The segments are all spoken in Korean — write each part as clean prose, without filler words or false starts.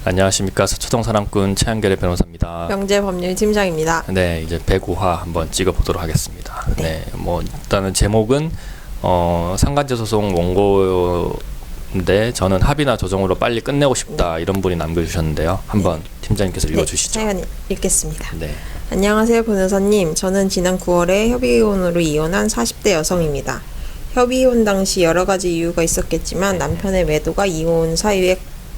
안녕하십니까. 서초동 사랑꾼 최한결의 변호사입니다. 명재법률팀장입니다. 네, 이제 105화 한번 찍어보도록 하겠습니다. 네, 뭐 일단은 제목은 상간제 소송 원고인데 저는 합의나 조정으로 빨리 끝내고 싶다 이런 분이 남겨주셨는데요. 한번 팀장님께서 읽어주시죠. 사연 읽겠습니다. 네. 안녕하세요 변호사님. 저는 지난 9월에 협의혼으로 이혼한 40대 여성입니다. 협의혼 당시 여러 가지 이유가 있었겠지만 남편의 매도가 이혼 사유의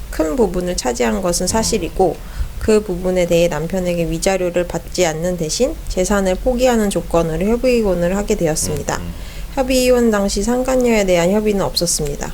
큰 부분을 차지한 것은 사실이고 그 부분에 대해 남편에게 위자료를 받지 않는 대신 재산을 포기하는 조건으로 협의이혼을 하게 되었습니다. 협의이혼 당시 상간녀에 대한 협의는 없었습니다.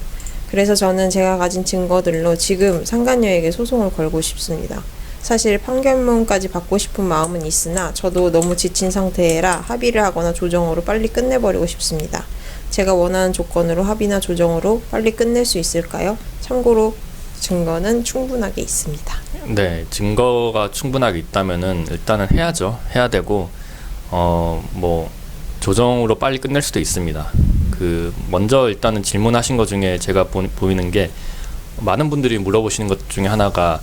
그래서 저는 제가 가진 증거들로 지금 상간녀에게 소송을 걸고 싶습니다. 사실 판결문까지 받고 싶은 마음은 있으나 저도 너무 지친 상태라 합의를 하거나 조정으로 빨리 끝내버리고 싶습니다. 제가 원하는 조건으로 합의나 조정으로 빨리 끝낼 수 있을까요? 참고로 증거는 충분하게 있습니다. 네, 증거가 충분하게 있다면은 일단은 해야죠. 해야 되고 뭐 조정으로 빨리 끝낼 수도 있습니다. 먼저 일단은 질문하신 것 중에 제가 보이는 게 많은 분들이 물어보시는 것 중에 하나가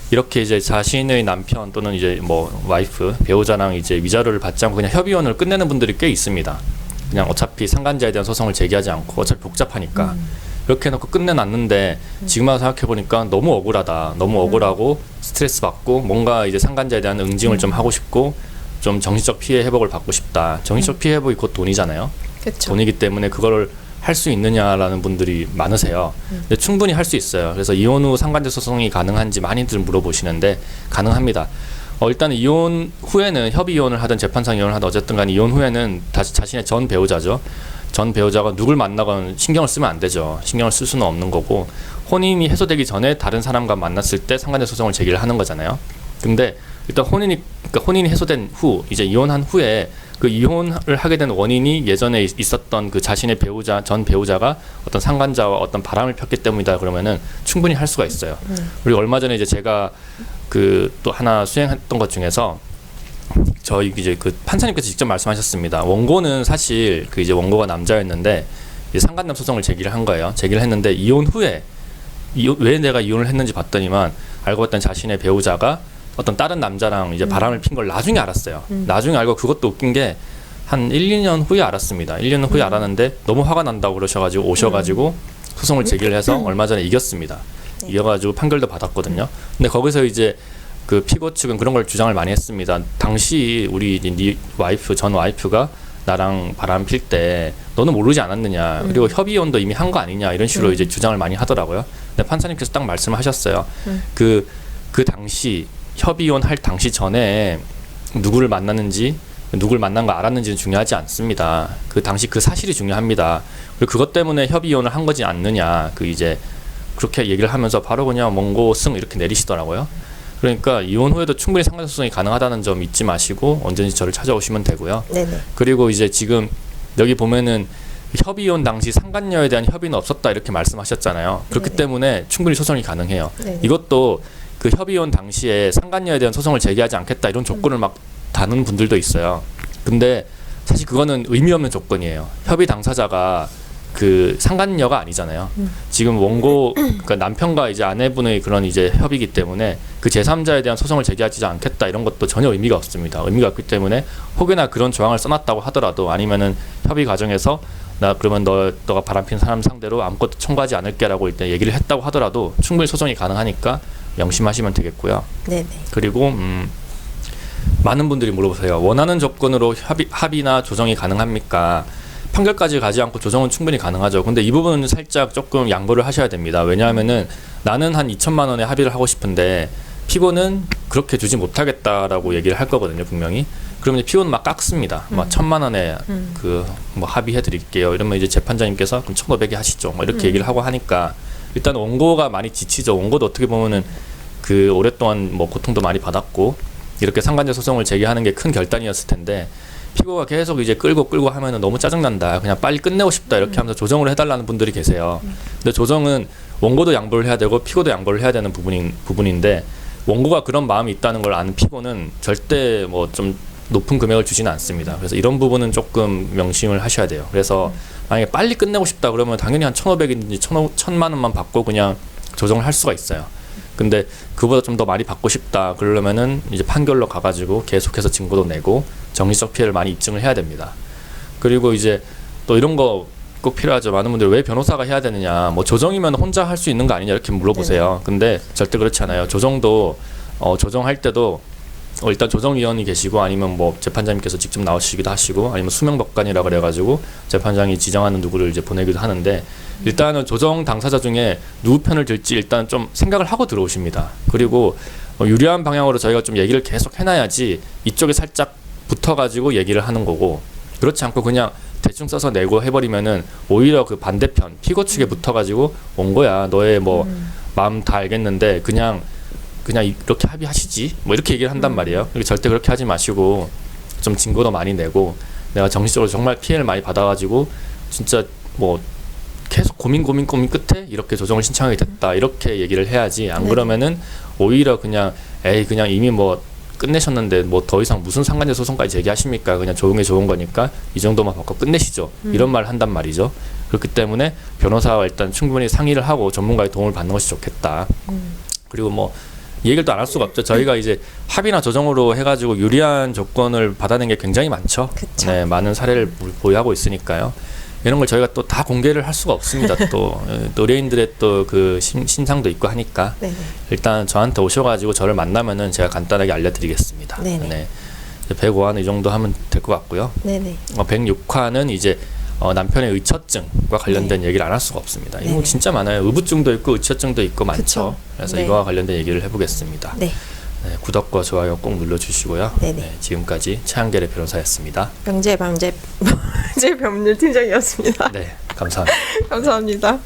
이렇게 이제 자신의 남편 또는 이제 뭐 와이프 배우자랑 이제 위자료를 받지 않고 그냥 협의혼을 끝내는 분들이 꽤 있습니다. 그냥 어차피 상간자에 대한 소송을 제기하지 않고 어차피 복잡하니까 이렇게 해놓고 끝내놨는데 지금 와서 생각해보니까 너무 억울하다. 너무 억울하고 스트레스 받고 뭔가 이제 상간자에 대한 응징을 좀 하고 싶고 좀 정신적 피해 회복을 받고 싶다. 정신적 피해 회복이 곧 돈이잖아요. 그쵸. 돈이기 때문에 그걸 할 수 있느냐라는 분들이 많으세요. 근데 충분히 할 수 있어요. 그래서 이혼 후 상간제 소송이 가능한지 많이들 물어보시는데 가능합니다. 일단 이혼 후에는 협의 이혼을 하든 재판상 이혼을 하든 어쨌든 간에 이혼 후에는 다시 자신의 전 배우자죠. 전 배우자가 누굴 만나건 신경을 쓰면 안 되죠. 신경을 쓸 수는 없는 거고 혼인이 해소되기 전에 다른 사람과 만났을 때 상간제 소송을 제기를 하는 거잖아요. 근데 일단 혼인이 해소된 후 이제 이혼한 후에 그 이혼을 하게 된 원인이 예전에 있었던 그 자신의 전 배우자가 어떤 상간자와 어떤 바람을 폈기 때문이다 그러면은 충분히 할 수가 있어요. 그리고 얼마 전에 이제 제가 또 하나 수행했던 것 중에서 저희 이제 판사님께서 직접 말씀하셨습니다. 원고는 사실 이제 원고가 남자였는데 이제 상간남 소송을 제기를 한 거예요. 제기를 했는데 이혼 후에 왜 내가 이혼을 했는지 봤더니만 알고 봤더니 자신의 배우자가 어떤 다른 남자랑 이제 바람을 핀 걸 나중에 알았어요. 나중에 알고 그것도 웃긴 게 한 1, 2년 후에 알았습니다. 1, 2년 후에 알았는데 너무 화가 난다고 그러셔가지고 오셔가지고 소송을 제기를 해서 얼마 전에 이겼습니다. 이겨가지고 판결도 받았거든요. 근데 거기서 이제 피고 측은 그런 걸 주장을 많이 했습니다. 당시 우리 전 와이프가 나랑 바람 필 때 너는 모르지 않았느냐. 그리고 협의혼도 이미 한 거 아니냐. 이런 식으로 이제 주장을 많이 하더라고요. 근데 판사님께서 딱 말씀하셨어요. 그 당시 협의혼 할 당시 전에 누구를 만났는지 누굴 만난 거 알았는지는 중요하지 않습니다. 그 당시 그 사실이 중요합니다. 그리고 그것 때문에 협의혼을 한 거지 않느냐. 이제 그렇게 얘기를 하면서 바로 그냥 원고 승 이렇게 내리시더라고요. 그러니까 이혼 후에도 충분히 상간제 소송이 가능하다는 점 잊지 마시고 언제든지 저를 찾아오시면 되고요. 네네. 그리고 이제 지금 여기 보면은 협의혼 당시 상간녀에 대한 협의는 없었다 이렇게 말씀하셨잖아요. 그렇기 때문에 충분히 소송이 가능해요. 네네. 이것도 협의혼 당시에 상간녀에 대한 소송을 제기하지 않겠다 이런 조건을 막 다는 분들도 있어요. 근데 사실 그거는 의미 없는 조건이에요. 협의 당사자가 상간녀가 아니잖아요. 지금 원고 그러니까 남편과 이제 아내분의 그런 이제 협의이기 때문에 그 제3자에 대한 소송을 제기하지 않겠다 이런 것도 전혀 의미가 없습니다. 의미가 없기 때문에 혹여나 그런 조항을 써놨다고 하더라도 아니면은 협의 과정에서 나 그러면 너가 바람핀 사람 상대로 아무것도 청구하지 않을게라고 일단 얘기를 했다고 하더라도 충분히 소송이 가능하니까 명심하시면 되겠고요. 네네. 그리고 많은 분들이 물어보세요. 원하는 조건으로 합의나 조정이 가능합니까? 판결까지 가지 않고 조정은 충분히 가능하죠. 근데 이 부분은 살짝 조금 양보를 하셔야 됩니다. 왜냐하면은 나는 한 2천만 원에 합의를 하고 싶은데 피고는 그렇게 주지 못하겠다라고 얘기를 할 거거든요, 분명히. 그러면 피고는 막 깎습니다. 막 1,000만 원에 뭐 합의해 드릴게요. 이러면 이제 재판장님께서 그럼 1,500에 하시죠. 뭐 이렇게 얘기를 하고 하니까 일단 원고가 많이 지치죠. 원고도 어떻게 보면은 오랫동안 뭐 고통도 많이 받았고 이렇게 상간제 소송을 제기하는 게 큰 결단이었을 텐데 피고가 계속 이제 끌고 하면은 너무 짜증난다. 그냥 빨리 끝내고 싶다. 이렇게 하면서 조정을 해달라는 분들이 계세요. 근데 조정은 원고도 양보를 해야 되고 피고도 양보를 해야 되는 부분인데 원고가 그런 마음이 있다는 걸 아는 피고는 절대 뭐 좀 높은 금액을 주지는 않습니다. 그래서 이런 부분은 조금 명심을 하셔야 돼요. 그래서 만약에 빨리 끝내고 싶다 그러면 당연히 한 1,500인지 1,000만 원만 받고 그냥 조정을 할 수가 있어요. 근데 그보다 좀 더 많이 받고 싶다. 그러려면은 이제 판결로 가가지고 계속해서 증거도 내고 정신적 피해를 많이 입증을 해야 됩니다. 그리고 이제 또 이런 거 꼭 필요하죠. 많은 분들이 왜 변호사가 해야 되느냐, 뭐 조정이면 혼자 할 수 있는 거 아니냐 이렇게 물어보세요. 근데 절대 그렇지 않아요. 조정도 조정할 때도 일단 조정위원이 계시고 아니면 뭐 재판장님께서 직접 나오시기도 하시고 아니면 수명법관이라 그래가지고 재판장이 지정하는 누구를 이제 보내기도 하는데 일단은 조정 당사자 중에 누구 편을 들지 일단 좀 생각을 하고 들어오십니다. 그리고 유리한 방향으로 저희가 좀 얘기를 계속 해놔야지 이쪽에 살짝 붙어가지고 얘기를 하는 거고, 그렇지 않고 그냥 대충 써서 내고 해버리면은 오히려 그 반대편 피고 측에 붙어가지고 온 거야. 너의 뭐 마음 다 알겠는데 그냥 이렇게 합의하시지 뭐 이렇게 얘기를 한단 말이에요. 절대 그렇게 하지 마시고 좀 증거도 많이 내고, 내가 정신적으로 정말 피해를 많이 받아가지고 진짜 뭐 계속 고민 끝에 이렇게 조정을 신청하게 됐다 이렇게 얘기를 해야지. 안 그러면은 오히려 그냥 이미 뭐 끝내셨는데 뭐 더 이상 무슨 상간제 소송까지 제기하십니까? 그냥 좋은 게 좋은 거니까 이 정도만 받고 끝내시죠. 이런 말을 한단 말이죠. 그렇기 때문에 변호사와 일단 충분히 상의를 하고 전문가의 도움을 받는 것이 좋겠다. 그리고 뭐 이 얘기를 또 안 할 수가 없죠. 저희가 이제 합의나 조정으로 해가지고 유리한 조건을 받아낸 게 굉장히 많죠. 그쵸. 네, 많은 사례를 보유하고 있으니까요. 이런 걸 저희가 또 다 공개를 할 수가 없습니다. 또 의뢰인들의 또 그 신상도 있고 하니까 네네. 일단 저한테 오셔가지고 저를 만나면은 제가 간단하게 알려드리겠습니다. 네네. 네. 105화는 이 정도 하면 될 것 같고요. 네네. 106화는 이제 남편의 의처증과 관련된 얘기를 안 할 수가 없습니다. 이거 네네. 진짜 많아요. 의부증도 있고 의처증도 있고 많죠. 그쵸. 그래서 네. 이거와 관련된 얘기를 해보겠습니다. 네. 네, 구독과 좋아요 꼭 눌러주시고요. 네네. 네, 지금까지 최한결의 변호사였습니다. 방제 법률 팀장이었습니다. 네, 감사합니다. 감사합니다.